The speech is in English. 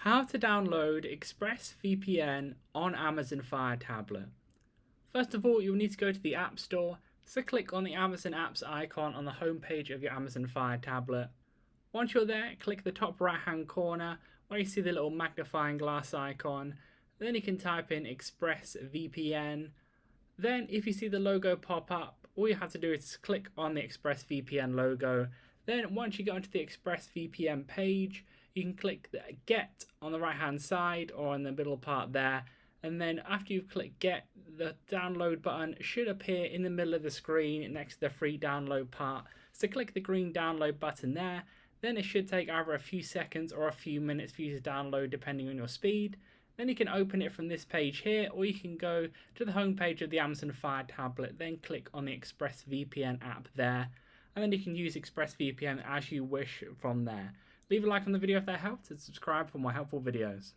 How to download ExpressVPN on Amazon Fire Tablet. First of all, you'll need to go to the App Store, so click on the Amazon Apps icon on the home page of your Amazon Fire Tablet. Once you're there, click the top right hand corner where you see the little magnifying glass icon. Then you can type in ExpressVPN. Then if you see the logo pop up, all you have to do is click on the ExpressVPN logo. Then once you go into the ExpressVPN page, you can click the Get on the right hand side or on the middle part there. And then after you've clicked Get, the download button should appear in the middle of the screen next to the free download part. So click the green download button there. Then it should take either a few seconds or a few minutes for you to download depending on your speed. Then you can open it from this page here, or you can go to the home page of the Amazon Fire Tablet, then click on the ExpressVPN app there, and then you can use ExpressVPN as you wish from there. Leave a like on the video if that helped, and subscribe for more helpful videos.